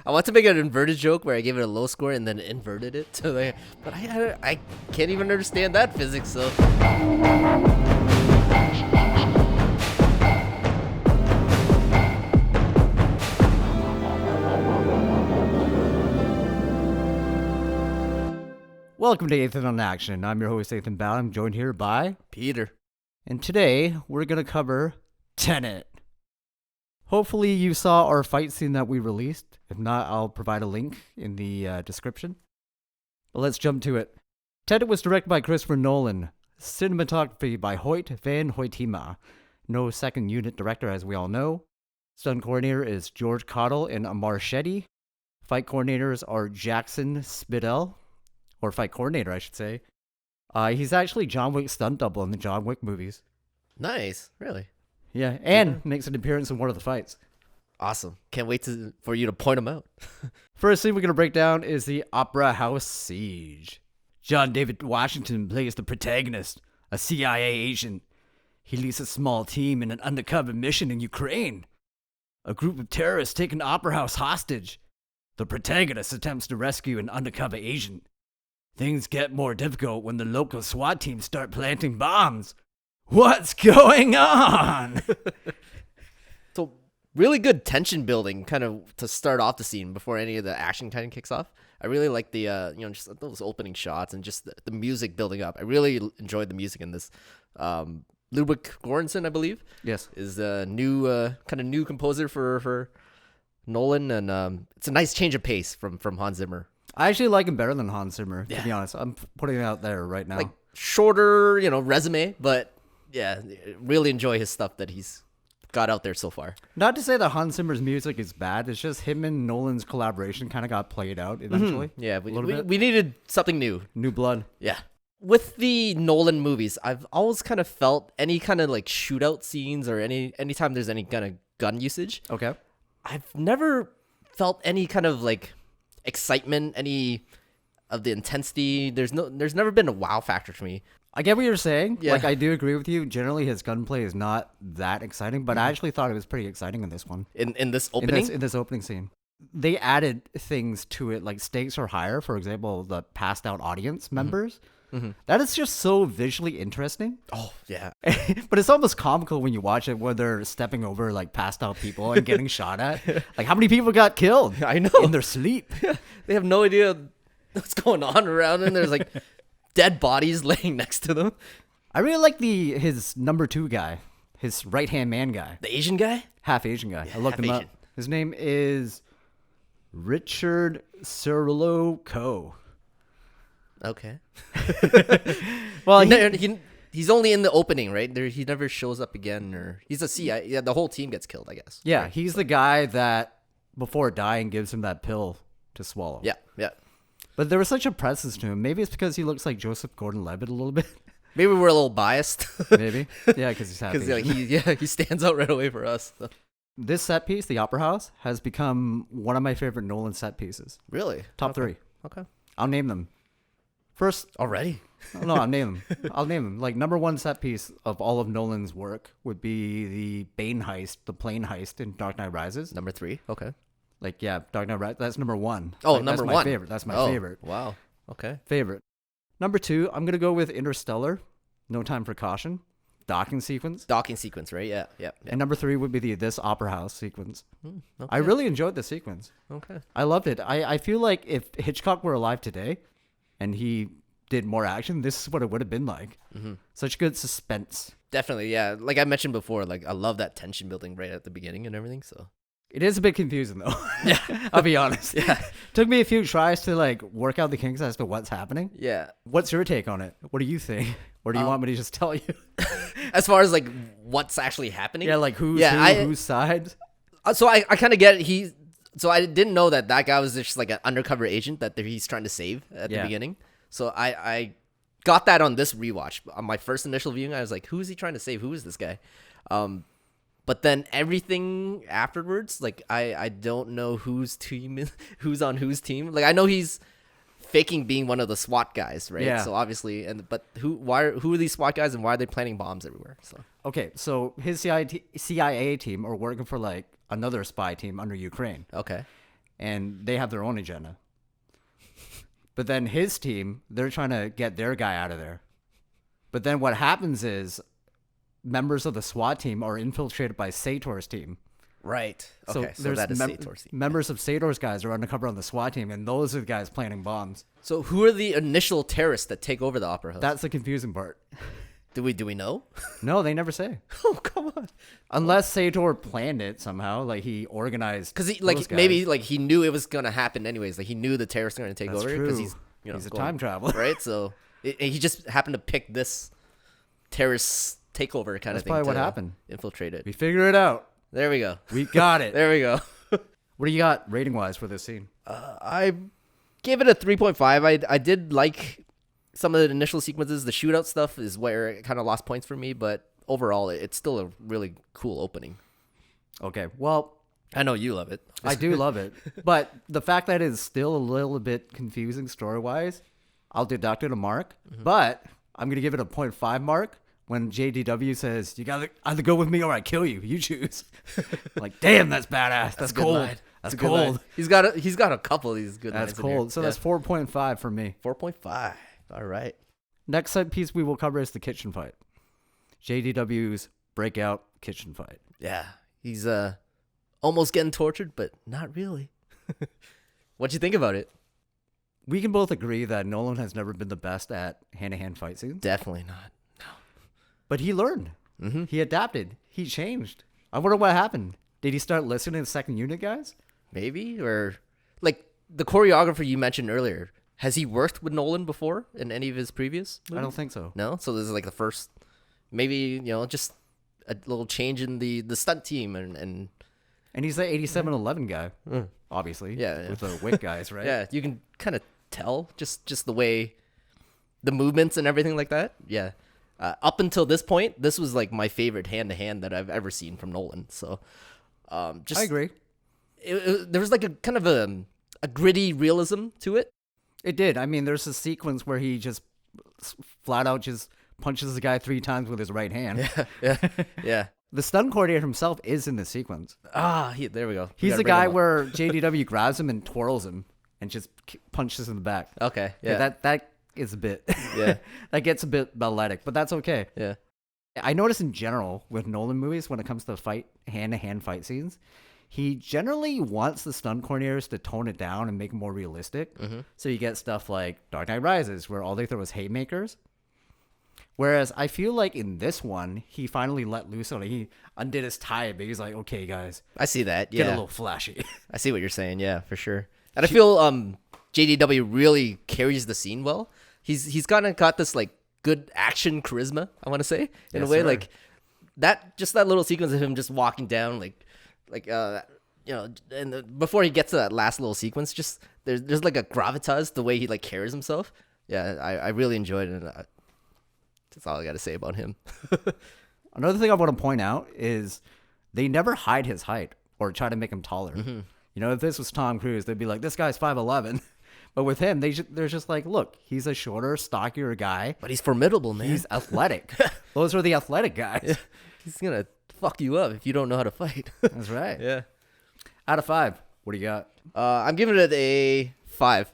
I want to make an inverted joke where I gave it a low score and then inverted it to the, but I can't even understand that physics. So. Welcome to Athan on Action. I'm your host, Athan Bowd. I'm joined here by Peter. And today, we're going to cover Tenet. Hopefully, you saw our fight scene that we released. If not, I'll provide a link in the description. But let's jump to it. Tenet was directed by Christopher Nolan. Cinematography by Hoyt van Hoytema. No second unit director, as we all know. Stunt coordinator is George Cottle and Amar Shetty. Fight coordinators are Jackson Spidell. Or fight coordinator, I should say. He's actually John Wick's stunt double in the John Wick movies. Nice, really. Yeah, and makes an appearance in one of the fights. Awesome. Can't wait for you to point him out. First thing we're going to break down is the Opera House Siege. John David Washington plays the protagonist, a CIA agent. He leads a small team in an undercover mission in Ukraine. A group of terrorists take an opera house hostage. The protagonist attempts to rescue an undercover agent. Things get more difficult when the local SWAT teams start planting bombs. What's going on? So really good tension building kind of to start off the scene before any of the action kind of kicks off. I really like the, just those opening shots and just the music building up. I really enjoyed the music in this. Ludwig Göransson, I believe. Yes. Is the new, kind of new composer for Nolan. And it's a nice change of pace from Hans Zimmer. I actually like him better than Hans Zimmer, to be honest. I'm putting it out there right now. Like shorter, resume, but yeah, really enjoy his stuff that he's got out there so far. Not to say that Hans Zimmer's music is bad. It's just him and Nolan's collaboration kind of got played out eventually. Mm-hmm. Yeah, we needed something new. New blood. Yeah. With the Nolan movies, I've always kind of felt any kind of like shootout scenes or anytime there's any kind of gun usage. Okay. I've never felt any kind of like excitement, any of the intensity. There's never been a wow factor to me. I get what you're saying. Yeah. Like, I do agree with you. Generally, his gunplay is not that exciting, but I actually thought it was pretty exciting in this one. In this opening? In this opening scene. They added things to it, like stakes are higher. For example, the passed out audience members. Mm-hmm. That is just so visually interesting. Oh, yeah. But it's almost comical when you watch it where they're stepping over like passed out people and getting shot at. Like, how many people got killed? I know. In their sleep. They have no idea what's going on around them. There's like dead bodies laying next to them. I really like his number 2 guy, his right-hand man guy. The Asian guy? Half Asian guy. Yeah, I looked him Asian. up. His name is Richard Cirillo Coe. Okay. Well, he's only in the opening, right? He never shows up again, or he's a CIA. Yeah, the whole team gets killed, I guess. yeah, right? he's the guy that before dying gives him that pill to swallow. Yeah. But there was such a presence to him. Maybe it's because he looks like Joseph Gordon-Levitt a little bit. Maybe we're a little biased. Maybe. Yeah, because he's half Asian. He stands out right away for us. So. This set piece, the Opera House, has become one of my favorite Nolan set pieces. Really? Top 3. Okay. I'll name them. First, Already? no, I'll name them. I'll name them. Like, number 1 set piece of all of Nolan's work would be the Bane heist, the plane heist in Dark Knight Rises. Number 3? Okay. Like, yeah, Dark Knight Rises. That's number 1. Oh, like, number that's my 1. Favorite. That's my favorite. Wow. Okay. Favorite. Number 2, I'm going to go with Interstellar, No Time for Caution, docking sequence. Docking sequence, right? Yeah. And number 3 would be this Opera House sequence. Okay. I really enjoyed the sequence. Okay. I loved it. I feel like if Hitchcock were alive today and he did more action, this is what it would have been like. Mm-hmm. Such good suspense. Definitely, yeah. Like I mentioned before, like I love that tension building right at the beginning and everything. So it is a bit confusing though. Yeah, I'll be honest. Yeah, took me a few tries to like work out the kinks as to what's happening. Yeah. What's your take on it? What do you think? Or do you want me to just tell you? As far as like what's actually happening? Yeah, like whose side? So I kind of get it. So I didn't know that guy was just like an undercover agent that he's trying to save at the beginning. So I got that on this rewatch. On my first initial viewing, I was like, who is he trying to save? Who is this guy? But then everything afterwards, like I don't know who's on whose team. Like I know he's faking being one of the SWAT guys, right? Yeah. So obviously, but who are these SWAT guys and why are they planting bombs everywhere? So okay, so his CIA team are working for like another spy team under Ukraine. Okay. and they have their own agenda. But then his team, they're trying to get their guy out of there. But then what happens is members of the SWAT team are infiltrated by Sator's team. Right. Okay. So, there's that is Sator's team. members of Sator's guys are undercover on the SWAT team, and those are the guys planting bombs. So who are the initial terrorists that take over the opera house? That's the confusing part. Do we know? No, they never say. Oh, come on. Unless Sator planned it somehow, like he organized. Because those guys. maybe like he knew it was gonna happen anyways. Like he knew the terrorists were gonna take That's over true. because he's a time traveler, right? So he just happened to pick this terrorist takeover kind of thing. That's probably what to happened. Infiltrate it. We figured it out. There we go. We got it. There we go. What do you got rating wise for this scene? I gave it a 3.5. I did like some of the initial sequences. The shootout stuff is where it kind of lost points for me, but overall, it's still a really cool opening. Okay, well, I know you love it. I do love it, but the fact that it's still a little bit confusing story wise, I'll deduct it a mark. But I'm gonna give it a 0.5 mark when JDW says, "You gotta either go with me or I kill you. You choose." Like, damn, that's badass. That's cold. Line. That's Good cold. line. He's got a couple of these good lines. That's in here. cold. So Yeah. that's 4.5 for me. 4.5. All right. Next set piece we will cover is the kitchen fight. JDW's breakout kitchen fight. Yeah, he's almost getting tortured, but not really. What'd you think about it? We can both agree that Nolan has never been the best at hand-to-hand fight scenes. Definitely not. But he learned. Mm-hmm. He adapted. He changed. I wonder what happened. Did he start listening to the second unit guys? Maybe, or like the choreographer you mentioned earlier. Has he worked with Nolan before in any of his previous movies? I don't think so. No? So this is like the first, maybe, just a little change in the stunt team and And he's the 8711 guy, obviously. Yeah. With the WIC guys, right? yeah, you can kind of tell just the way, the movements and everything like that. Yeah. Up until this point, this was like my favorite hand-to-hand that I've ever seen from Nolan. So, I agree. There was like a kind of a gritty realism to it. It did. I mean, there's a sequence where he just flat out just punches the guy 3 times with his right hand. Yeah. The stunt coordinator himself is in the sequence. There we go. He's the guy where JDW grabs him and twirls him and just punches him in the back. Okay. Yeah. That is a bit. Yeah. That gets a bit balletic, but that's okay. Yeah. I notice in general with Nolan movies, when it comes to hand-to-hand fight scenes, he generally wants the stunt coordinators to tone it down and make it more realistic. Mm-hmm. So you get stuff like Dark Knight Rises, where all they throw is haymakers. Whereas I feel like in this one, he finally let loose on it. He undid his tie, but he's like, okay, guys. I see that. Get a Yeah. little flashy. I see what you're saying. Yeah, for sure. And I feel JDW really carries the scene well. He's kind of got this like good action charisma, I want to say, in a way. Sir. Like that little sequence of him just walking down and before he gets to that last little sequence, just there's like a gravitas the way he like carries himself. Yeah, I really enjoyed it. That's all I got to say about him. Another thing I want to point out is they never hide his height or try to make him taller. Mm-hmm. If this was Tom Cruise, they'd be like, this guy's 5'11". But with him, they're just like, look, he's a shorter, stockier guy. But he's formidable, man. He's athletic. Those are the athletic guys. Yeah. He's gonna fuck you up if you don't know how to fight. That's right. Yeah. Out of 5, what do you got? I'm giving it a 5.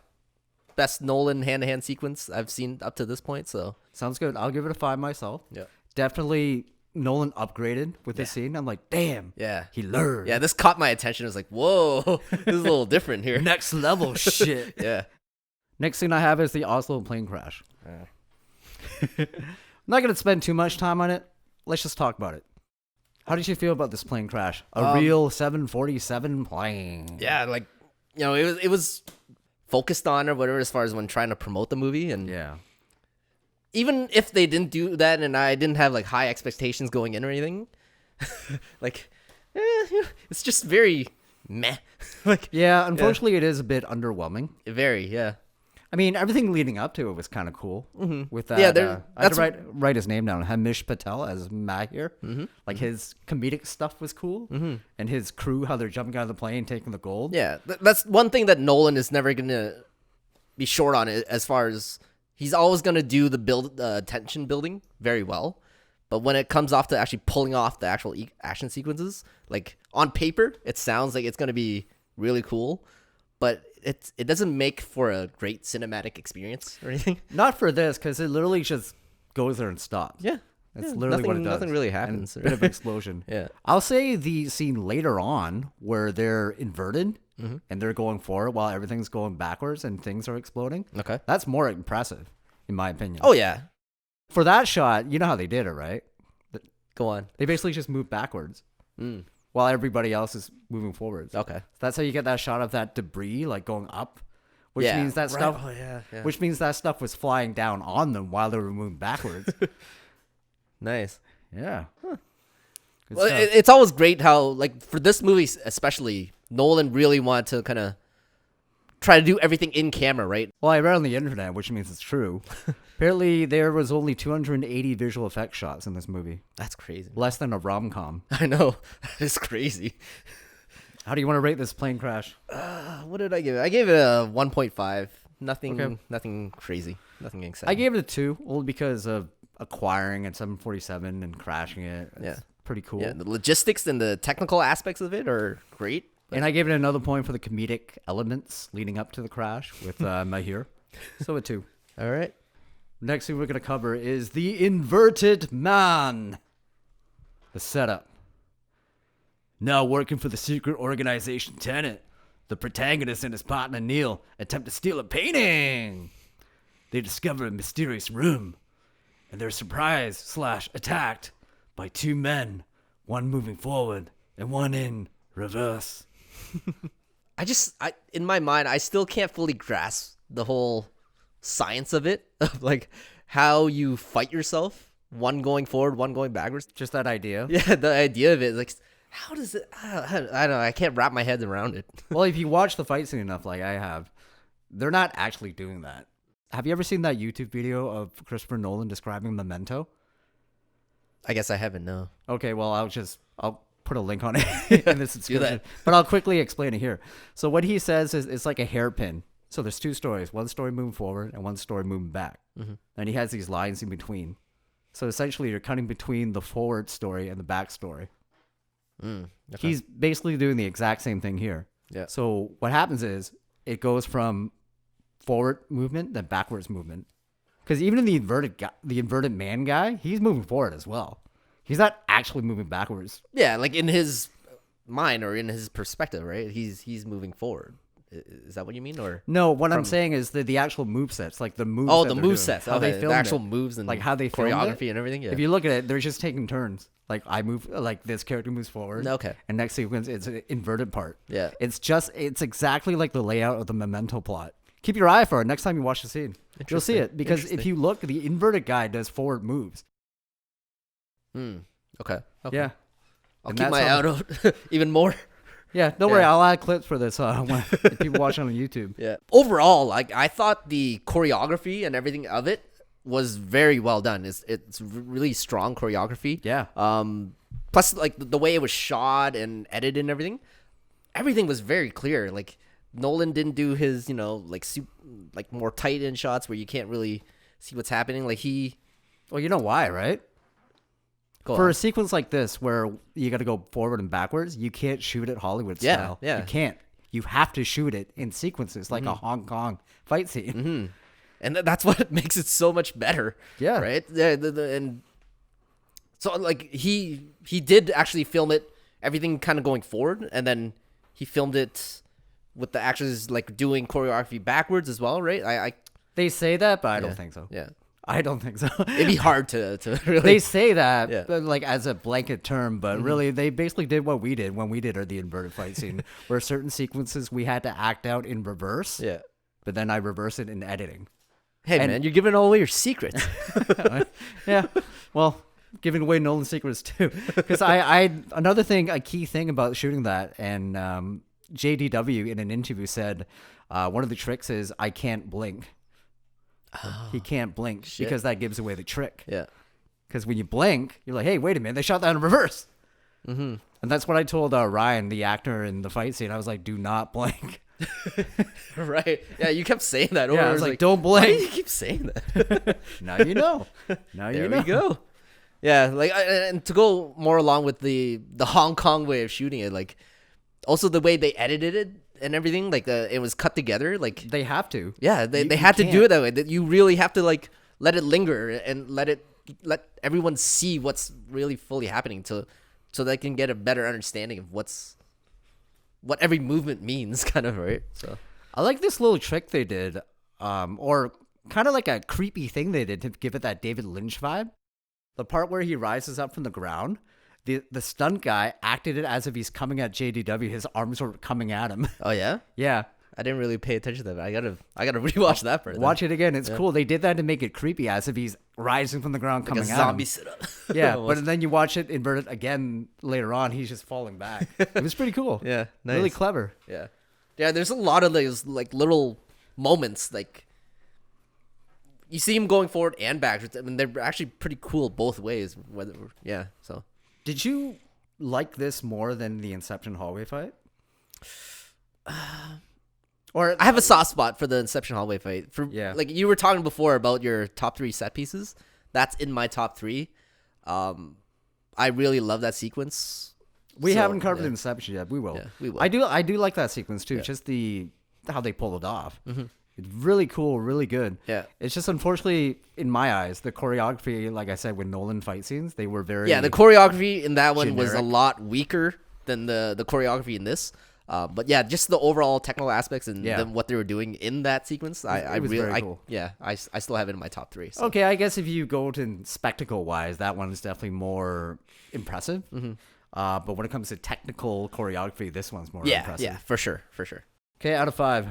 Best Nolan hand-to-hand sequence I've seen up to this point. So Sounds good. I'll give it a 5 myself. yeah, Definitely Nolan upgraded with this scene. I'm like, damn. yeah, He learned. yeah. This caught my attention. I was like, whoa, this is a little different here. Next level shit. Yeah. Next thing I have is the Oslo plane crash. I'm not going to spend too much time on it. Let's just talk about it. How did you feel about this plane crash? A real 747 plane. Yeah, like it was focused on or whatever as far as when trying to promote the movie, and Yeah. even if they didn't do that and I didn't have like high expectations going in or anything, like it's just very meh. Like Yeah, unfortunately, it is a bit underwhelming. very, yeah. I mean, everything leading up to it was kind of cool. Mm-hmm. With that, Yeah, I had to write his name down. Hamish Patel as Mahir. Mm-hmm. Like his comedic stuff was cool, and his crew, how they're jumping out of the plane, taking the gold. Yeah, that's one thing that Nolan is never gonna be short on it. As far as he's always gonna do the tension building very well, but when it comes off to actually pulling off the actual action sequences, like on paper, it sounds like it's gonna be really cool. but it doesn't make for a great cinematic experience or anything. Not for this, because it literally just goes there and stops. Yeah. That's literally what it does. Nothing really happens. And a bit of an explosion. Yeah. I'll say the scene later on where they're inverted and they're going forward while everything's going backwards and things are exploding. Okay. That's more impressive, in my opinion. Oh, yeah. For that shot, you know how they did it, right? Go on. They basically just moved backwards while everybody else is moving forwards. Okay. That's how you get that shot of that debris like going up, which Yeah. means that Right. stuff. Oh, yeah. Which means that stuff was flying down on them while they were moving backwards. Nice. Yeah. Good Well, stuff. it's always great how, like, for this movie especially, Nolan really wanted to kind of try to do everything in camera, right? Well, I read on the internet, which means it's true. Apparently, there was only 280 visual effects shots in this movie. That's crazy. Less than a rom-com. I know. It's crazy. How do you want to rate this plane crash? What did I give it? I gave it a 1.5. Nothing, Okay. nothing crazy. Nothing exciting. I gave it a 2, only because of acquiring at 747 and crashing it. It's Yeah. pretty cool. Yeah, the logistics and the technical aspects of it are great. And I gave it another point for the comedic elements leading up to the crash with Mahir. So a 2. All right. Next thing we're going to cover is the inverted man. The setup. Now working for the secret organization Tenet, the protagonist and his partner Neil attempt to steal a painting. They discover a mysterious room, and they're surprised/attacked by 2 men, one moving forward and one in reverse. I in my mind, I still can't fully grasp the whole science of it, of like how you fight yourself, one going forward, one going backwards. Just that idea. Yeah, the idea of it is like, how does it? I don't know. I can't wrap my head around it. Well, if you watch the fight scene enough, like I have, they're not actually doing that. Have you ever seen that YouTube video of Christopher Nolan describing Memento? I guess I haven't. No. Okay, well, I'll put a link on it in the description. But I'll quickly explain it here. So what he says is it's like a hairpin. So there's 2 stories, one story moving forward and one story moving back. And he has these lines in between. So essentially you're cutting between the forward story and the back story. Okay. He's basically doing the exact same thing here. Yeah. So what happens is it goes from forward movement then backwards movement. Because even in the inverted man guy, he's moving forward as well. He's not actually moving backwards. Yeah, like in his mind or in his perspective, right? He's moving forward. Is that what you mean, or No, what I'm saying is the actual move sets, like the moves. oh, that the they're move doing, sets, how they the filmed actual it. moves and like how they filmed choreography it. and everything. Yeah. If you look at it, they're just taking turns. Like I move, like this character moves forward. Okay. And next sequence, it's an inverted part. Yeah. It's exactly like the layout of the Memento plot. Keep your eye for it next time you watch the scene. You'll see it because if you look, the inverted guy does forward moves. Okay. Yeah. I'll And keep that's my how eye out even more. Yeah, don't worry. I'll add clips for this when people watch on YouTube. Yeah. Overall, like I thought the choreography and everything of it was very well done. It's really strong choreography. Yeah. Plus, like the way it was shot and edited and everything was very clear. Like Nolan didn't do his, like more tight in shots where you can't really see what's happening. Like Well, you know why, right? For a sequence like this where you got to go forward and backwards, you can't shoot it Hollywood style. Yeah. You can't. You have to shoot it in sequences like a Hong Kong fight scene. And that's what makes it so much better. Yeah. Right. And so like he did actually film it, everything kind of going forward, and then he filmed it with the actors like doing choreography backwards as well, right? They say that, but I don't think so. Yeah. I don't think so. It'd be hard to really. They say that, Yeah. but like as a blanket term, but really they basically did what we did when we did the inverted fight scene, where certain sequences we had to act out in reverse. Yeah. But then I reverse it in editing. Hey man, you're giving away your secrets. Yeah. Well, giving away Nolan's secrets too. Because a key thing about shooting that, and JDW in an interview said one of the tricks is I can't blink. He can't blink because that gives away the trick. Yeah. Because when you blink, you're like, hey, wait a minute, they shot that in reverse. And that's what I told Ryan, the actor in the fight scene. I was like, do not blink. Right. Yeah, you kept saying that over. Yeah, I was like, don't why blink. do you keep saying that? Now you know. Now There you know. we go. Yeah, like and to go more along with the Hong Kong way of shooting it, like also the way they edited it and everything, like it was cut together, like They have to. yeah, they You had to do can't. it that way. That you really have to like let it linger and let everyone see what's really fully happening so they can get a better understanding of what every movement means, kind of, right? So I like this little trick they did, or kind of like a creepy thing they did to give it that David Lynch vibe. The part where he rises up from the ground, the stunt guy acted it as if he's coming at JDW. His arms were coming at him. oh yeah, Yeah. I didn't really pay attention to that. I gotta rewatch that part. Watch it again. It's cool. They did that to make it creepy, as if he's rising from the ground, like a coming at zombie him. sit up. Yeah, but then you watch it inverted again later on. He's just falling back. It was pretty cool. Yeah, nice. Really clever. Yeah, there's a lot of those like little moments, like you see him going forward and backwards. I mean, they're actually pretty cool both ways. So Did you like this more than the Inception hallway fight? or I have a soft spot for the Inception hallway fight. Like you were talking before about your top 3 set pieces. That's in my top 3. I really love that sequence. We haven't covered Inception yet. We will. Yeah, we will. I do like that sequence too. Just how they pull it off. Mm-hmm. It's really cool, really good. Yeah. It's just unfortunately, in my eyes, the choreography, like I said, with Nolan fight scenes, they were very the choreography in that one was a generic. lot weaker than the choreography in this. But yeah, just the overall technical aspects and what they were doing in that sequence, I was really, very cool. I still have it in my top 3. So. Okay, I guess if you go to spectacle wise, that one is definitely more impressive. Mm-hmm. But when it comes to technical choreography, this one's more impressive. Yeah, for sure. Okay, out of 5.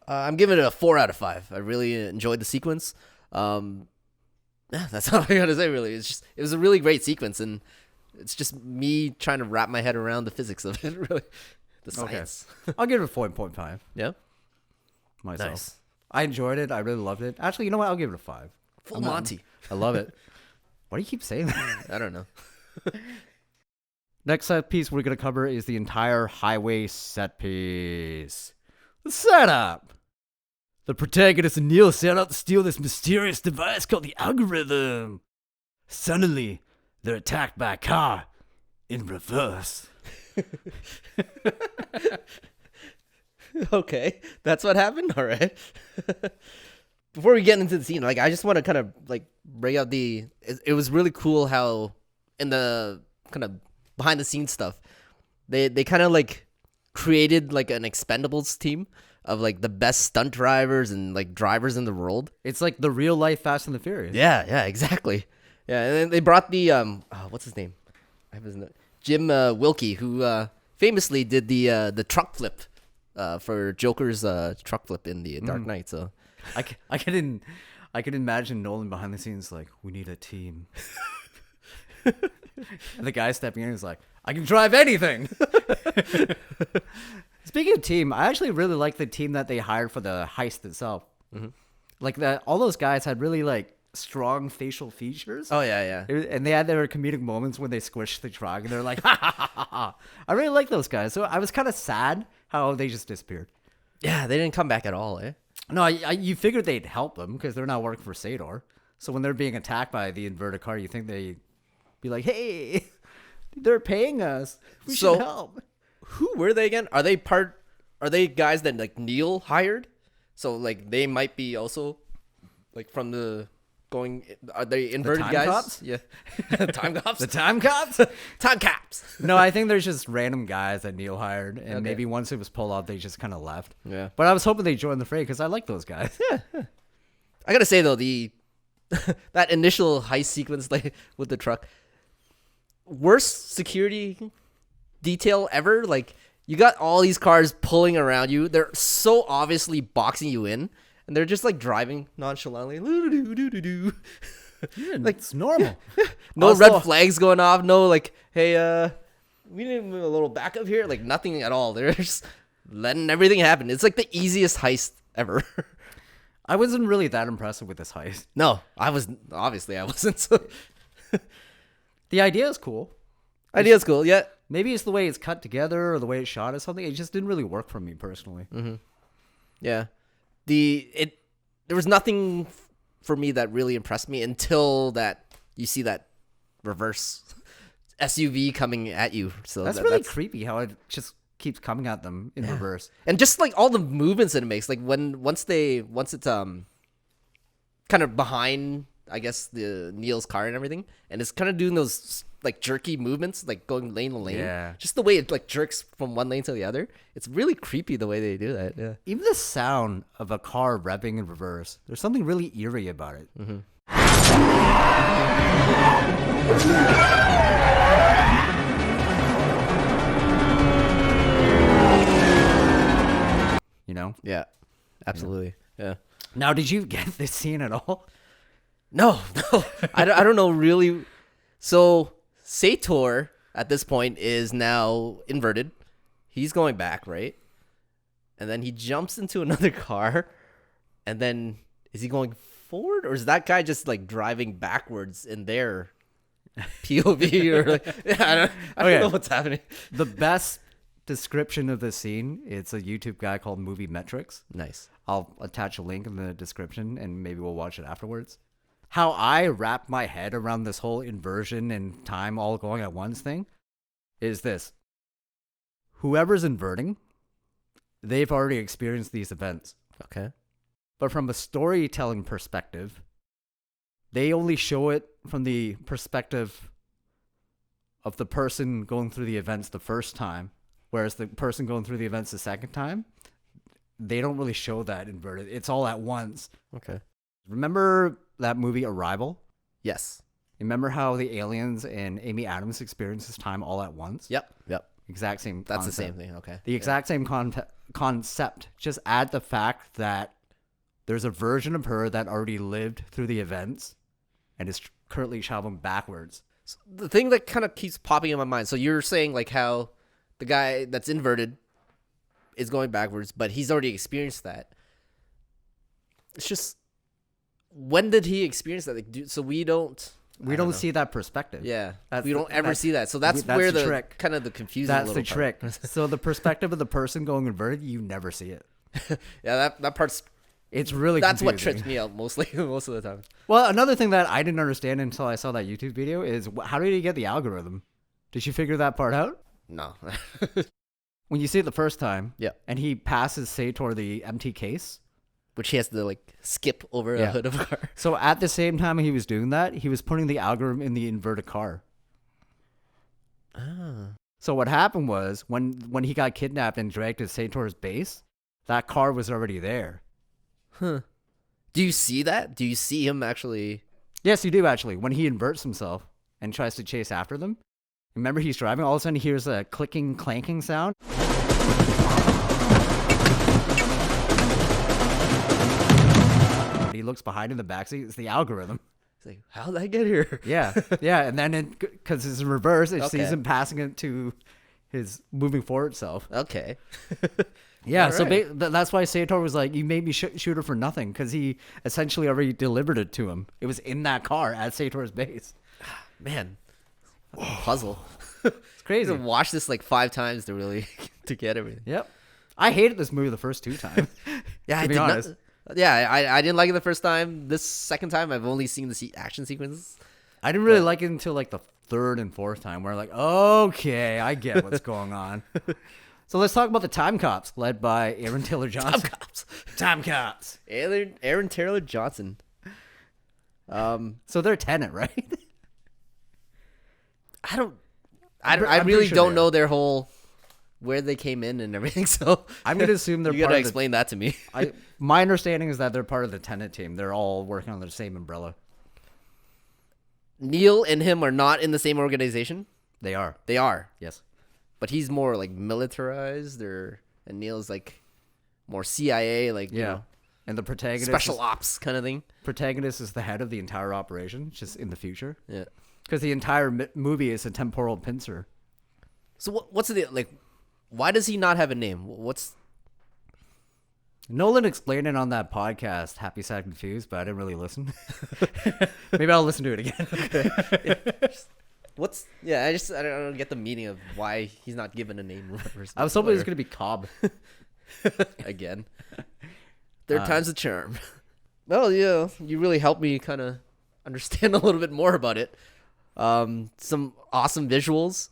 I'm giving it a 4 out of 5. I really enjoyed the sequence. That's all I gotta say. Really, it was a really great sequence, and it's just me trying to wrap my head around the physics of it. Really, the science. Okay. I'll give it a 4.5. Yeah, myself. Nice. I enjoyed it. I really loved it. Actually, you know what? I'll give it a 5. Full Monty. I love it. Why do you keep saying that? I don't know. Next set piece we're going to cover is the entire highway set piece. The setup. The protagonist and Neil set out to steal this mysterious device called the algorithm. Suddenly, they're attacked by a car in reverse. Okay, that's what happened. All right. Before we get into the scene, like I just want to kind of like bring out it was really cool how in the kind of behind the scenes stuff, they kind of like created like an Expendables team of like the best stunt drivers and like drivers in the world. It's like the real life Fast and the Furious. Yeah, exactly. Yeah, and then they brought the what's his name? I have his name. Jim Wilkie, who famously did the truck flip for Joker's truck flip in the Dark Knight. So I can imagine Nolan behind the scenes like, we need a team. And the guy stepping in is like, I can drive anything. Speaking of team, I actually really like the team that they hired for the heist itself. Mm-hmm. Like all those guys had really like strong facial features. Oh yeah. And they had their comedic moments when they squished the truck, and they're like, ha ha ha ha ha. I really like those guys. So I was kind of sad how they just disappeared. Yeah, they didn't come back at all, eh? No, you figured they'd help them because they're not working for Sador. So when they're being attacked by the inverted car, you think they'd be like, hey, they're paying us. We should help. Who were they again? Are they guys that like Neil hired? So like they might be also like from the going. Are they inverted time guys? cops? Yeah, time cops. The time cops? Time caps. No, I think there's just random guys that Neil hired, and maybe once it was pulled off, they just kind of left. Yeah, but I was hoping they joined the fray because I like those guys. Yeah. I gotta say though, that initial heist sequence like with the truck, worst security detail ever. Like you got all these cars pulling around you. They're so obviously boxing you in, and they're just like driving nonchalantly. Yeah, like it's normal. No red flags going off. No like, hey, we need a little backup here. Like nothing at all. They're just letting everything happen. It's like the easiest heist ever. I wasn't really that impressed with this heist. No, I wasn't. So. The idea is cool. Idea's cool, yeah. Maybe it's the way it's cut together or the way it's shot or something. It just didn't really work for me personally. Mm-hmm. Yeah. There was nothing for me that really impressed me until that you see that reverse SUV coming at you. So that's really creepy how it just keeps coming at them in reverse. And just like all the movements that it makes, like once it's kind of behind, I guess, the Neil's car and everything, and it's kind of doing those like jerky movements, like going lane to lane. Yeah. Just the way it like jerks from one lane to the other. It's really creepy the way they do that. Yeah. Even the sound of a car revving in reverse, there's something really eerie about it. Mm-hmm. You know? Yeah. Absolutely. Yeah. Now, did you get this scene at all? No. I don't know really. So Sator at this point is now inverted. He's going back, right? And then he jumps into another car. And then is he going forward, or is that guy just like driving backwards in their POV? Or like, I don't know what's happening. The best description of the scene, it's a YouTube guy called Movie Metrics. Nice. I'll attach a link in the description and maybe we'll watch it afterwards. How I wrap my head around this whole inversion and time all going at once thing is this. Whoever's inverting, they've already experienced these events. Okay. But from a storytelling perspective, they only show it from the perspective of the person going through the events the first time, whereas the person going through the events the second time, they don't really show that inverted. It's all at once. Okay. Remember that movie Arrival? Yes. Remember how the aliens and Amy Adams experience this time all at once? Yep. Exact same That's concept. the same thing. Okay. The exact same concept. Just add the fact that there's a version of her that already lived through the events and is currently traveling backwards. So the thing that kind of keeps popping in my mind. So you're saying like how the guy that's inverted is going backwards, but he's already experienced that. It's just, when did he experience that? Like, so we don't see that perspective. Yeah, we don't ever see that. So that's where the trick, kind of the confusing. That's little the trick. So the perspective of the person going inverted, you never see it. Yeah, that part's. It's really that's confusing. what trips me out most of the time. Well, another thing that I didn't understand until I saw that YouTube video is how did he get the algorithm? Did you figure that part out? No. When you see it the first time, yeah, and he passes Sator the empty case, which he has to like skip over a hood of a car. So at the same time he was doing that, he was putting the algorithm in the inverted car. Ah. So what happened was when he got kidnapped and dragged to Sator's base, that car was already there. Huh. Do you see that? Do you see him actually? Yes, you do actually. When he inverts himself and tries to chase after them, remember he's driving, all of a sudden he hears a clicking, clanking sound. He looks behind in the backseat. It's the algorithm. It's like, how did I get here? Yeah. And then because it's in reverse, it sees him passing it to his moving forward self. Okay. Yeah. So that's why Sator was like, "You made me shoot her for nothing," because he essentially already delivered it to him. It was in that car at Sator's base. Man, puzzle. It's crazy. To watch this like 5 times to really to get everything. Yep. I hated this movie the first 2 times. Yeah, to be honest. I didn't like it the first time. This second time, I've only seen the action sequences. I didn't really like it until like the 3rd and 4th time, where like, okay, I get what's going on. So let's talk about the Time Cops, led by Aaron Taylor Johnson. Time Cops. Aaron Taylor Johnson. So they're Tenet, right? I really don't know their whole where they came in and everything. So I'm gonna assume they're. You gotta explain that to me. My understanding is that they're part of the Tenet team. They're all working on the same umbrella. Neil and him are not in the same organization. They are. They are. Yes. But he's more like militarized, and Neil's like more CIA, like you know, and the protagonist special ops kind of thing. Protagonist is the head of the entire operation, just in the future. Yeah, because the entire movie is a temporal pincer. So what's the like? Why does he not have a name? What's Nolan explained it on that podcast, Happy, Sad, Confused, but I didn't really listen. Maybe I'll listen to it again. I don't get the meaning of why he's not given a name. I was hoping it was going to be Cobb. Again. Third time's the charm. Well, yeah, you really helped me kind of understand a little bit more about it. Some awesome visuals.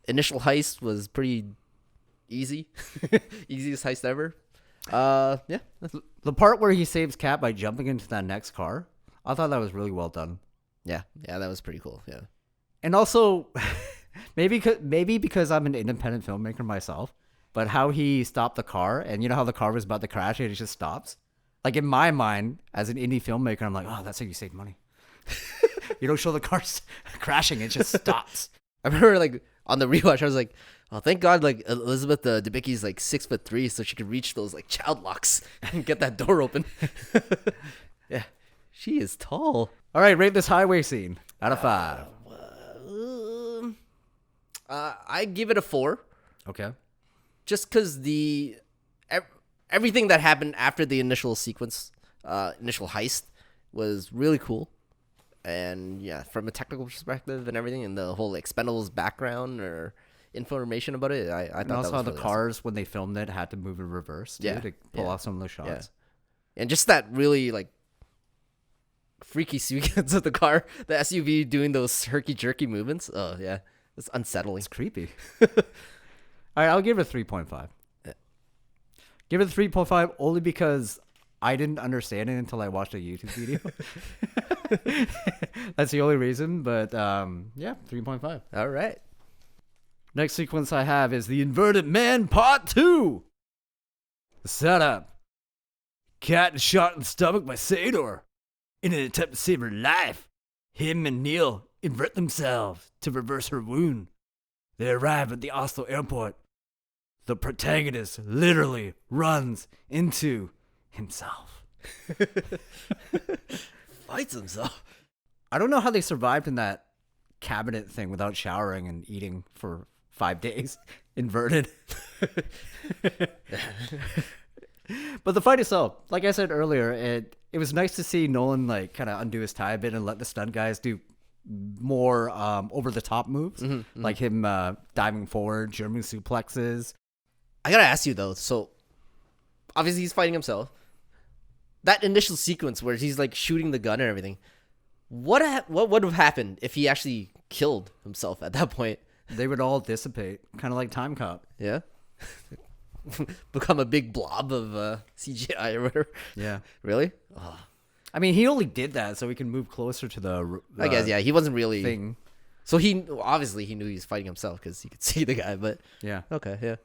Initial heist was pretty easy, easiest heist ever. Yeah. The part where he saves Kat by jumping into that next car, I thought that was really well done. Yeah, that was pretty cool. Yeah. And also, maybe because I'm an independent filmmaker myself, but how he stopped the car, and you know how the car was about to crash and it just stops? Like in my mind, as an indie filmmaker, I'm like, oh, that's how you save money. You don't show the car crashing, it just stops. I remember like on the rewatch, I was like, oh, thank God, like Elizabeth Debicki's like 6'3", so she could reach those like child locks and get that door open. Yeah, she is tall. All right, rate this highway scene out of 5. I give it a 4. Okay. Just because everything that happened after the initial sequence, initial heist, was really cool. And yeah, from a technical perspective and everything, and the whole Expendables background or information about it, I thought and that also was how the really cars, when they filmed it, had to move in reverse too, to pull off some of those shots. Yeah. And just that really like freaky sequence of the car, the SUV doing those herky-jerky movements. Oh, yeah. It's unsettling. It's creepy. All right, I'll give it a 3.5. Yeah. Give it a 3.5 only because I didn't understand it until I watched a YouTube video. That's the only reason, but yeah, 3.5. All right. Next sequence I have is The Inverted Man Part 2. The setup. Kat is shot in the stomach by Sador. In an attempt to save her life, him and Neil invert themselves to reverse her wound. They arrive at the Oslo airport. The protagonist literally runs into himself. Fights himself. I don't know how they survived in that cabinet thing without showering and eating for 5 days. Inverted. But the fight itself, like I said earlier, it was nice to see Nolan like kind of undo his tie a bit and let the stunt guys do more over the top moves, like him diving forward, German suplexes. I gotta ask you though. So obviously he's fighting himself. That initial sequence where he's like shooting the gun and everything. What would have happened if he actually killed himself at that point? They would all dissipate, kind of like Time Cop. Yeah. Become a big blob of CGI or whatever. Yeah. Really? Oh. I mean, he only did that so he can move closer to the I guess, yeah. He wasn't really... thing. So obviously he knew he was fighting himself because he could see the guy, but... Yeah. Okay, yeah.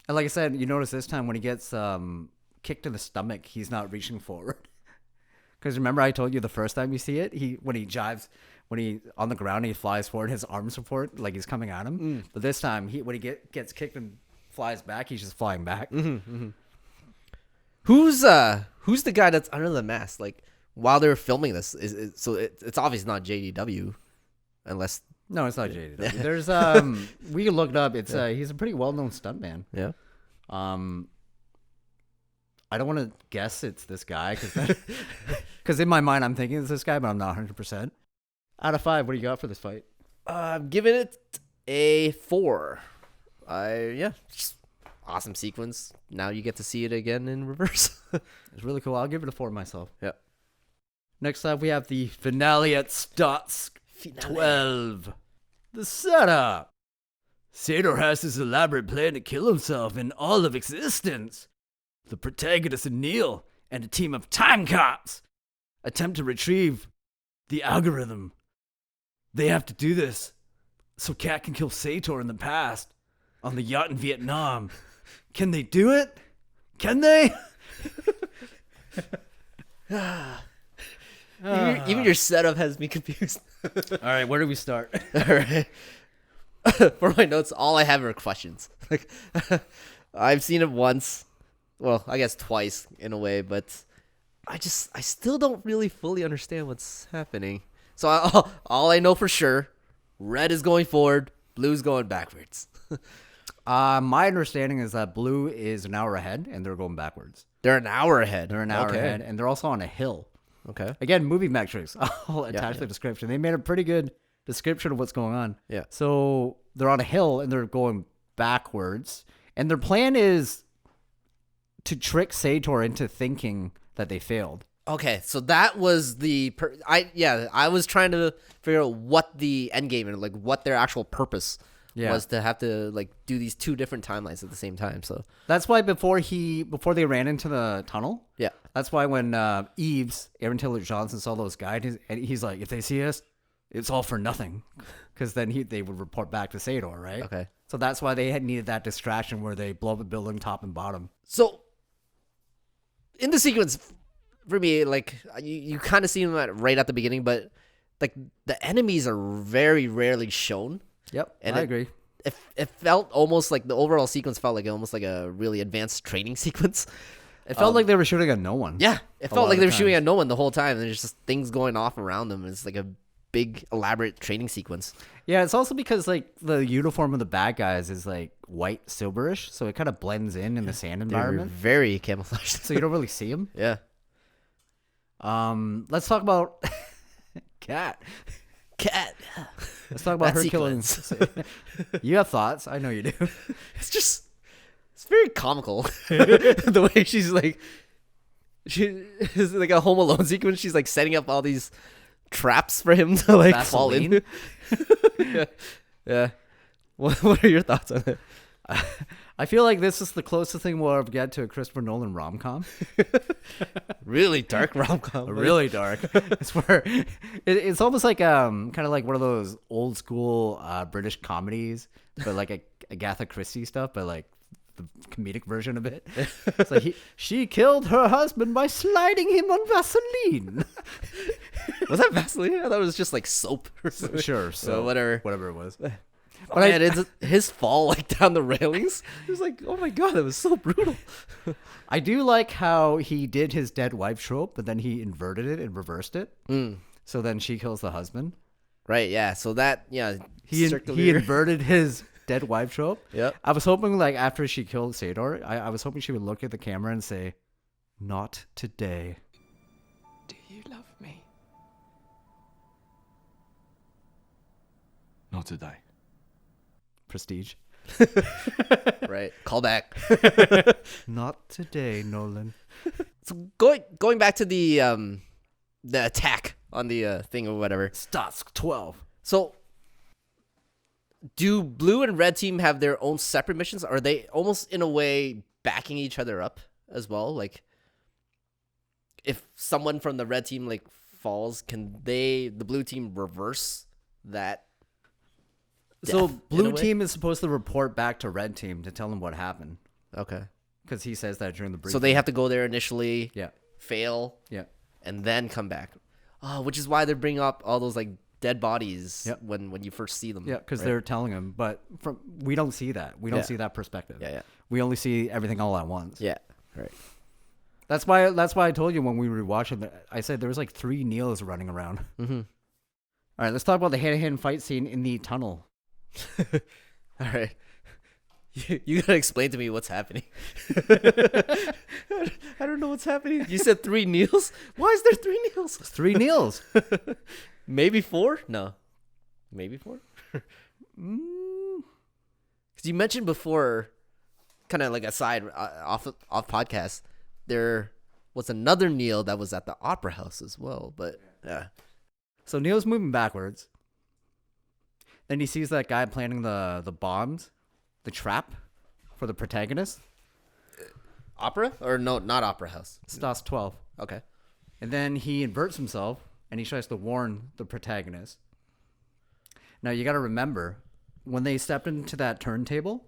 And like I said, you notice this time when he gets kicked in the stomach, he's not reaching forward. Because remember I told you the first time you see it, when he on the ground, he flies forward, his arms support, like he's coming at him. But this time, when he gets kicked and flies back, he's just flying back. Who's the guy that's under the mask? Like while they're filming this, so it's obviously not JDW, unless no, it's not JDW. There's we can look it up. It's he's a pretty well known stuntman. Yeah. I don't want to guess it's this guy because in my mind I'm thinking it's this guy, but I'm not 100%. Out of 5, what do you got for this fight? I'm giving it a 4. Just awesome sequence. Now you get to see it again in reverse. It's really cool. I'll give it a 4 myself. Yeah. Next up, we have the finale at Stalsk 12. The setup. Sador has this elaborate plan to kill himself and all of existence. The protagonist and Neil and a team of time cops attempt to retrieve the algorithm. They have to do this so Kat can kill Sator in the past on the yacht in Vietnam. Can they do it? Can they? Even your setup has me confused. All right, where do we start? All right. For my notes, all I have are questions. Like, I've seen it once. Well, I guess twice in a way, but I still don't really fully understand what's happening. So all I know for sure, red is going forward, blue is going backwards. My understanding is that blue is an hour ahead, and they're going backwards. They're an hour ahead. They're an hour ahead, and they're also on a hill. Okay. Again, movie metrics. I'll attach the description. They made a pretty good description of what's going on. Yeah. So they're on a hill, and they're going backwards, and their plan is to trick Sator into thinking that they failed. Okay, so that was I was trying to figure out what the end game and like what their actual purpose was to have to like do these two different timelines at the same time. So That's why before they ran into the tunnel, yeah, that's why when Aaron Taylor Johnson saw those guys, and he's like, if they see us, it's all for nothing, because then they would report back to Sador, right? Okay. So that's why they had needed that distraction where they blow up a building top and bottom. So in the sequence, for me, like you kind of see them right at the beginning, but like the enemies are very rarely shown. Yep, and I agree. It felt almost like the overall sequence felt like almost like a really advanced training sequence. It felt like they were shooting at no one. Yeah, it felt like they were shooting at no one the whole time. And there's just things going off around them. It's like a big elaborate training sequence. Yeah, it's also because like the uniform of the bad guys is like white silverish, so it kind of blends in the sand environment. They're very camouflaged, so you don't really see them. Yeah. Let's talk about Cat. Let's talk about That her killing. You have thoughts? I know you do. It's very comical the way she's like, she is like a Home Alone sequence. She's like setting up all these traps for him to like fall in. Yeah. What are your thoughts on it? I feel like this is the closest thing we'll ever get to a Christopher Nolan rom-com. Really dark rom-com. Really dark. It's where it's almost like kind of like one of those old school British comedies, but like Agatha Christie stuff, but like the comedic version of it. It's like she killed her husband by sliding him on Vaseline. Was that Vaseline? I thought it was just like soap or something. Sure. So whatever it was. But it's his fall like down the railings. It was like, oh my god, that was so brutal. I do like how he did his dead wife trope, but then he inverted it and reversed it. So then she kills the husband. Right, yeah. So that, yeah. He inverted his dead wife trope. Yep. I was hoping, like, after she killed Sador, I was hoping she would look at the camera and say, "Not today." Do you love me? Not today. Prestige. Right. Call back. Not today, Nolan. So going back to the attack on the thing or whatever. Stalsk 12. So do blue and red team have their own separate missions? Are they almost in a way backing each other up as well? Like if someone from the red team like falls, can the blue team reverse that? So blue team is supposed to report back to red team to tell them what happened. Okay. Because he says that during the briefing. So they have to go there initially, yeah, fail, yeah, and then come back. Oh, which is why they're bringing up all those like dead bodies Yep. when you first see them. yeah, because right? they're telling him. But we don't see that. We don't Yeah. see that perspective. Yeah. We only see everything all at once. Yeah. Right. That's why I told you when we were watching that, I said there was like 3 Neils running around. Mm-hmm. All right, let's talk about the hand-to-hand fight scene in the tunnel. All right. You gotta explain to me what's happening. I don't know what's happening. You said 3 Neils? Why is there 3 Neils? 3 Neils. Maybe 4? No. Maybe 4? Because you mentioned before, kind of like aside, off podcast, there was another Neil that was at the Opera House as well. But, yeah. So Neil's moving backwards. Then he sees that guy planting the bombs, the trap for the protagonist. Opera? Or no, not Opera House. Stalsk 12. Okay. And then he inverts himself and he tries to warn the protagonist. Now you got to remember, when they stepped into that turntable,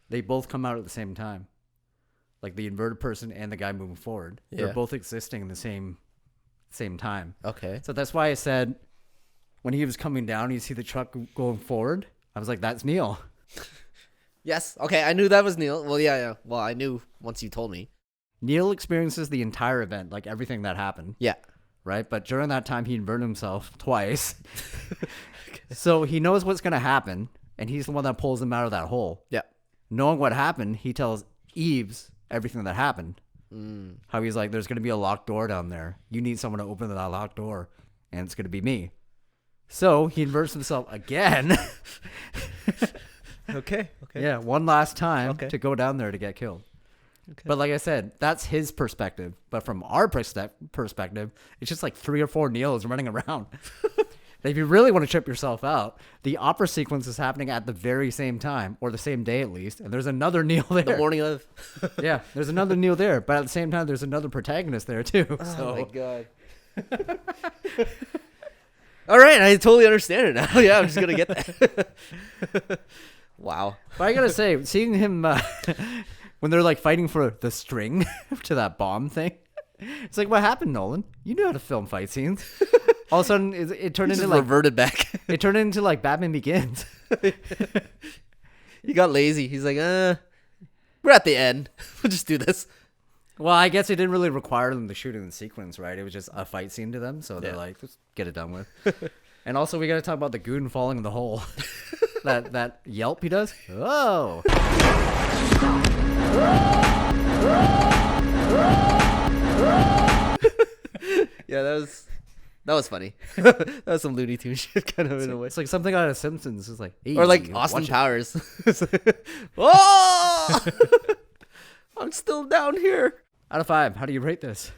they both come out at the same time. Like the inverted person and the guy moving forward. Yeah. They're both existing in the same time. Okay. So that's why I said when he was coming down, you see the truck going forward. I was like, that's Neil. Yes. Okay, I knew that was Neil. Well, yeah. Well, I knew once you told me. Neil experiences the entire event, like everything that happened. Yeah. Right? But during that time, he inverted himself twice. So he knows what's going to happen, and he's the one that pulls him out of that hole. Yeah. Knowing what happened, he tells Eves everything that happened. How he's like, there's going to be a locked door down there. You need someone to open that locked door, and it's going to be me. So he inverts himself again. Okay. Yeah, one last time Okay. to go down there to get killed. Okay. But like I said, that's his perspective. But from our perspective, it's just like 3 or 4 Neils running around. And if you really want to trip yourself out, the opera sequence is happening at the very same time, or the same day at least, and there's another Neil there. The morning of. Yeah, there's another Neil there, but at the same time, there's another protagonist there too. Oh my god. All right, I totally understand it now. Yeah, I'm just gonna get that. Wow. But I gotta say, seeing him when they're like fighting for the string to that bomb thing, it's like, what happened, Nolan? You knew how to film fight scenes. All of a sudden, it turned into like reverted back. It turned into like Batman Begins. He got lazy. He's like, we're at the end. We'll just do this. Well, I guess it didn't really require them to shoot in the sequence, right? It was just a fight scene to them, so they're like, let's get it done with. And also, we got to talk about the goon falling in the hole. that yelp he does. Oh. Yeah, that was funny. That was some Looney Tunes shit, kind of in a way. It's like something out of Simpsons. It's like, hey, Or like Austin Powers. Oh, I'm still down here. Out of 5, how do you rate this?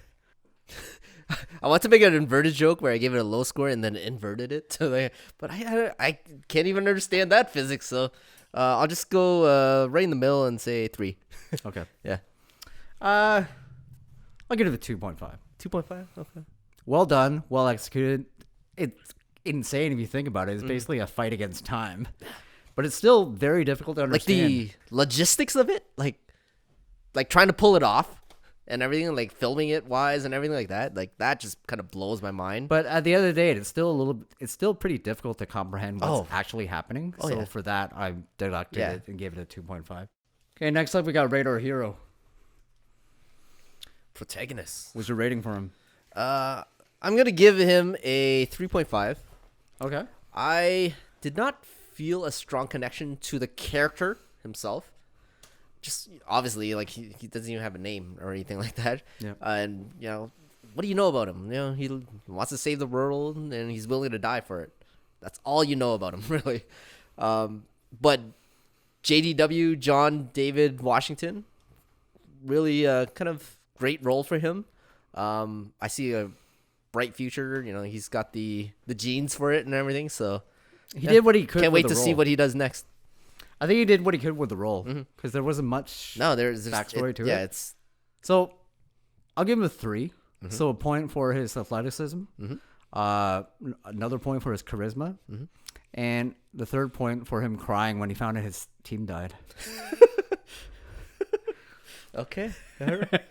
I want to make an inverted joke where I gave it a low score and then inverted it to like, but I can't even understand that physics. So I'll just go right in the middle and say 3. Okay. Yeah. I'll give it a 2.5. 2.5. Okay. Well done, well executed. It's insane if you think about it. It's basically a fight against time, but it's still very difficult to understand. Like the logistics of it, like trying to pull it off and everything, like filming it wise and everything like that just kind of blows my mind. But at the end of the day, it's still pretty difficult to comprehend what's actually happening. Oh, so yeah. for that, I deducted it and gave it a 2.5. Okay, next up we got Rate Our Hero. Protagonist. What's your rating for him? I'm gonna give him a 3.5. Okay. I did not feel a strong connection to the character himself. Just obviously, like he doesn't even have a name or anything like that. Yeah. And what do you know about him? He wants to save the world and he's willing to die for it. That's all you know about him, really. But JDW, John David Washington, really kind of great role for him. I see a bright future. He's got the genes for it and everything. So he did what he could. Can't with wait the to see role. what he does next. I think he did what he could with the role because there wasn't much. No, there's backstory to it. Yeah, it's So I'll give him a 3. So a point for his athleticism, another point for his charisma, and the third point for him crying when he found out his team died. okay. All right.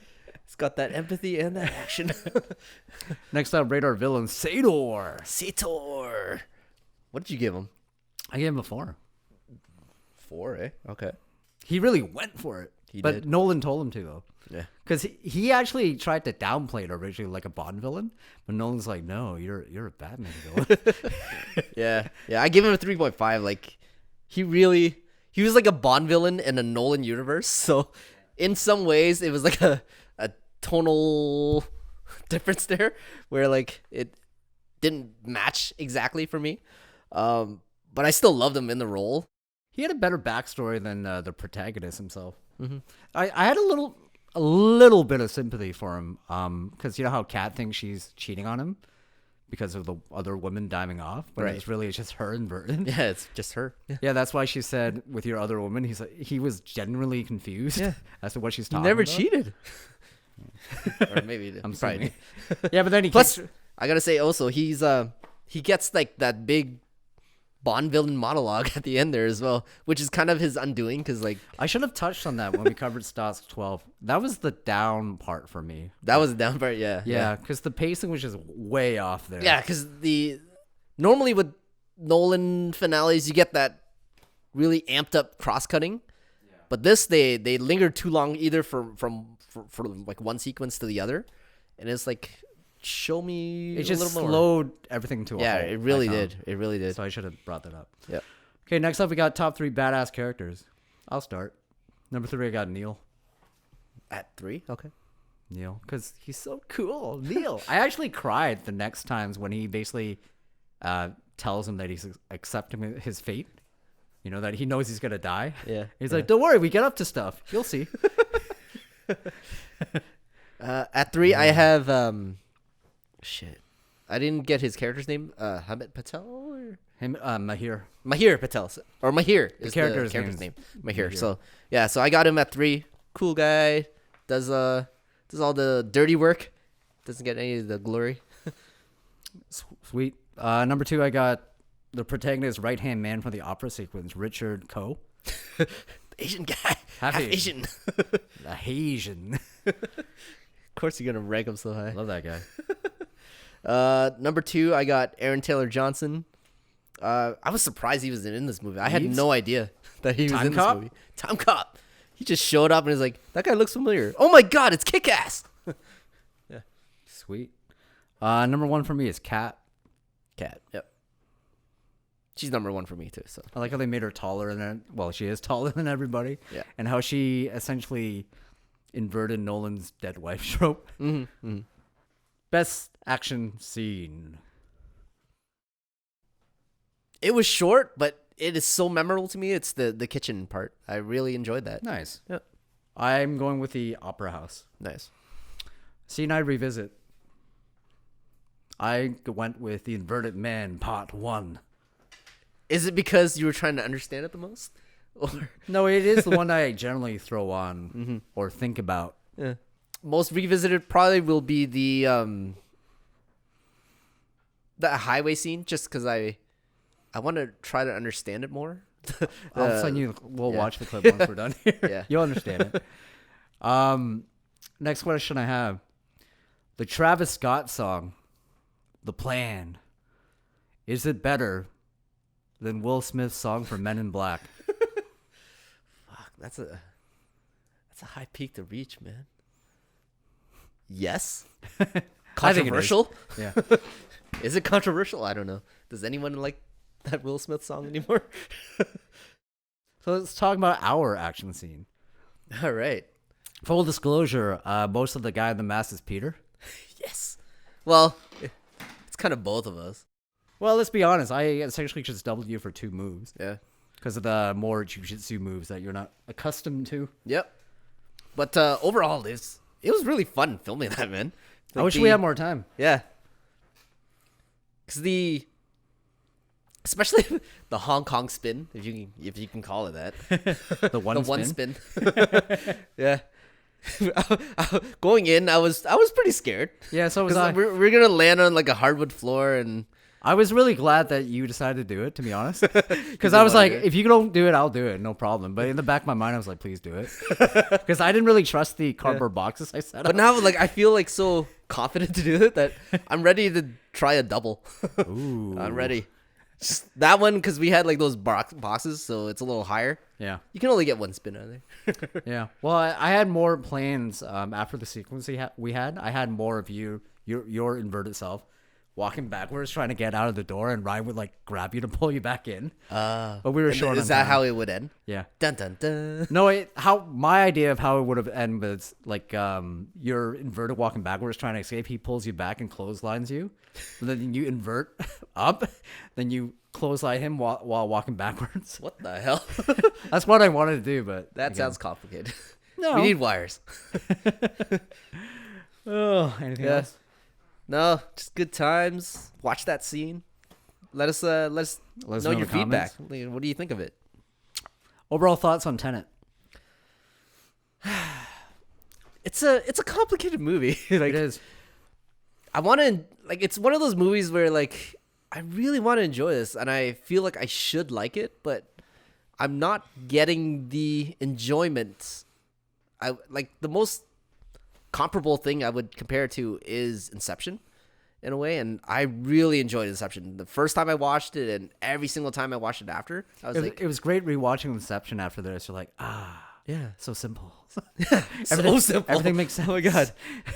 It's got that empathy and that action. Next up, Rate Our Villain, Sador. Sator. What did you give him? I gave him a 4. 4, eh? Okay. He really went for it. He but did. Nolan told him to, though. Yeah. Because he actually tried to downplay it originally like a Bond villain, but Nolan's like, no, you're a Batman villain. Yeah. I give him a 3.5. Like, he was like a Bond villain in a Nolan universe. So, in some ways, it was like a tonal difference there, where like it didn't match exactly for me. But I still loved him in the role. He had a better backstory than the protagonist himself. I had a little bit of sympathy for him, because you know how Kat thinks she's cheating on him because of the other woman diving off, but Right. it's just her and Burton. Yeah, it's just her. Yeah, that's why she said with your other woman, he was genuinely confused as to what she's He talking never about. cheated. Or maybe I'm probably. sorry. Yeah, but then he Plus, I gotta say also, he gets like that big Bond villain monologue at the end there as well, which is kind of his undoing because like I should have touched on that when we covered Stalsk 12. That was the down part for me. that was the down part. Yeah, because the pacing was just way off there. Yeah, because normally with Nolan finales you get that really amped up cross cutting, but this they lingered too long either from like one sequence to the other, and it's like show me It a just little more. slowed everything to a Yeah, halt, it really I found. did. It really did. So I should have brought that up. Yeah. Okay, next up we got top 3 badass characters. I'll start. Number 3, I got Neil. At 3, okay. Neil, because he's so cool. Neil. I actually cried the next times when he basically tells him that he's accepting his fate. You know, that he knows he's going to die. Yeah. He's like, don't worry, we get up to stuff. You'll see. At 3, I have shit. I didn't get his character's name. Hamid Patel or Him, Mahir. Mahir Patel, or Mahir is the character's character's name. Mahir. Mahir. So yeah, so I got him at 3. Cool guy. Does all the dirty work. Doesn't get any of the glory. Sweet. Number 2, I got the protagonist's right-hand man from the opera sequence, Richard Coe. Asian guy. Half Asian. A Asian. Of course you're gonna rank him so high. Love that guy. Number 2, I got Aaron Taylor Johnson. I was surprised he was in this movie. I had no idea that he was Time in Cop? this movie. Time Cop. He just showed up and was like, that guy looks familiar. Oh my god, it's Kick-Ass. Sweet. Number 1 for me is Kat. Cat. Yep. She's number 1 for me too. So I like how they made her taller than, well, she is taller than everybody. Yeah. And how she essentially inverted Nolan's dead wife trope. mm-hmm. Best action scene. It was short, but it is so memorable to me. It's the kitchen part. I really enjoyed that. Nice. Yep. I'm going with the opera house. Nice. Scene I revisit. I went with the inverted man part 1. Is it because you were trying to understand it the most? Or No, it is the one I generally throw on or think about. yeah. Most revisited probably will be the highway scene, just because I want to try to understand it more. I'll send you. We'll yeah. watch the clip once we're done here. Yeah. You'll understand it. Next question I have: the Travis Scott song, "The Plan." Is it better than Will Smith's song for Men in Black? Fuck, that's a high peak to reach, man. Yes. I think it is. Controversial? Yeah. Is it controversial? I don't know. Does anyone like that Will Smith song anymore? So let's talk about our action scene. All right. Full disclosure: most of the guy in the mask is Peter. Yes. Well, it's kind of both of us. Well, let's be honest. I essentially just doubled you for 2 moves Yeah. because of the more jiu-jitsu moves that you're not accustomed to. Yep. But overall, it was really fun filming that, man. I wish we had more time. Yeah. Because especially the Hong Kong spin, if you can call it that. The one the spin. one spin. Yeah. Going in, I was pretty scared. Yeah, so was I. We're gonna land on like a hardwood floor, and I was really glad that you decided to do it, to be honest. Because didn't I was wanna like, do it. if you don't do it, I'll do it. No problem. But in the back of my mind, I was like, please do it. Because I didn't really trust the cardboard boxes I set up. but now like I feel like so confident to do it that I'm ready to try a double. Ooh. I'm ready. Just that one, because we had like those boxes, so it's a little higher. Yeah. You can only get one spin out of there. Yeah. Well, I had more plans after the sequence we had. I had more of your inverted self walking backwards, trying to get out of the door, and Ryan would like grab you to pull you back in. But we were short on Is that time. how it would end? Yeah. Dun dun dun. No, how my idea of how it would have ended was like you're inverted walking backwards trying to escape. He pulls you back and clotheslines you. And then you invert up. Then you clothesline him while walking backwards. What the hell? That's what I wanted to do, but That again, sounds complicated. No. We need wires. Oh, anything Yeah. else? No, just good times. Watch that scene. Let us know in your the feedback. comments. Like, what do you think of it? Overall thoughts on Tenet? It's a complicated movie. Like, It is. I want to like it's one of those movies where like I really want to enjoy this and I feel like I should like it, but I'm not getting the enjoyment. I like the most comparable thing I would compare it to is Inception in a way, and I really enjoyed Inception. The first time I watched it and every single time I watched it after, I was like, It was great rewatching Inception after this. You're like, yeah, so simple. so simple. Everything makes sense. Oh my god,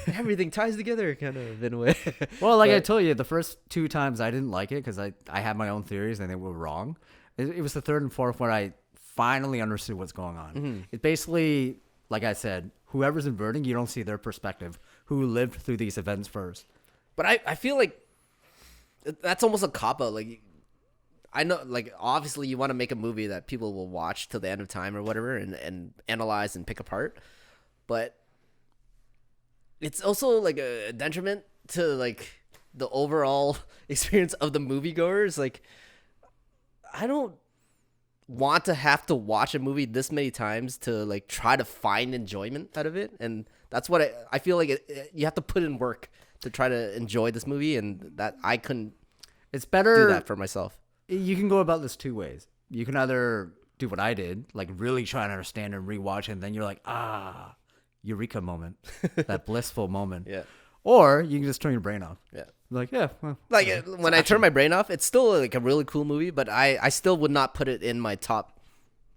everything ties together kind of in a way. Well, like I But- told you, the first 2 times I didn't like it because I had my own theories and they were wrong. It was the 3rd and 4th where I finally understood what's going on. Mm-hmm. It's basically, like I said, whoever's inverting, you don't see their perspective, who lived through these events first. But I feel like that's almost a cop-out. Like, I know, like, obviously you want to make a movie that people will watch till the end of time or whatever and analyze and pick apart. But it's also, like, a detriment to, like, the overall experience of the moviegoers. Like, I don't want to have to watch a movie this many times to like try to find enjoyment out of it, and that's what I feel like you have to put in work to try to enjoy this movie, and that I couldn't. It's better do that for myself. You can go about this two ways. You can either do what I did, like really try to understand and rewatch, and then you're like, eureka moment, that blissful moment. Yeah. Or you can just turn your brain off. Yeah. Like, yeah. Well, like when I turn my brain off, it's still like a really cool movie, but I still would not put it in my top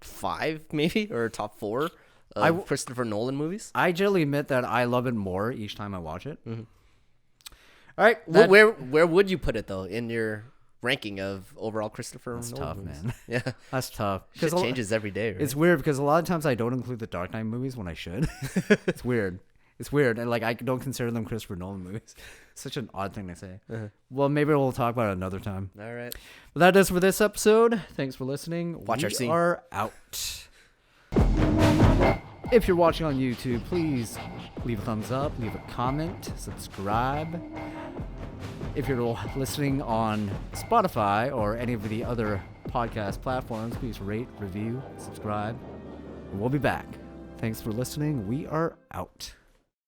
5 maybe or top 4 of Christopher Nolan movies. I generally admit that I love it more each time I watch it. Mm-hmm. All right. Well, where would you put it though in your ranking of overall Christopher Nolan tough, movies? man. Yeah, that's tough. It changes every day. Right? It's weird because a lot of times I don't include the Dark Knight movies when I should. It's weird. It's weird, and like I don't consider them Christopher Nolan movies. Such an odd thing to say. Uh-huh. Well, maybe we'll talk about it another time. All right. Well, that does for this episode. Thanks for listening. Watch our scene. We are out. If you're watching on YouTube, please leave a thumbs up, leave a comment, subscribe. If you're listening on Spotify or any of the other podcast platforms, please rate, review, subscribe. And we'll be back. Thanks for listening. We are out.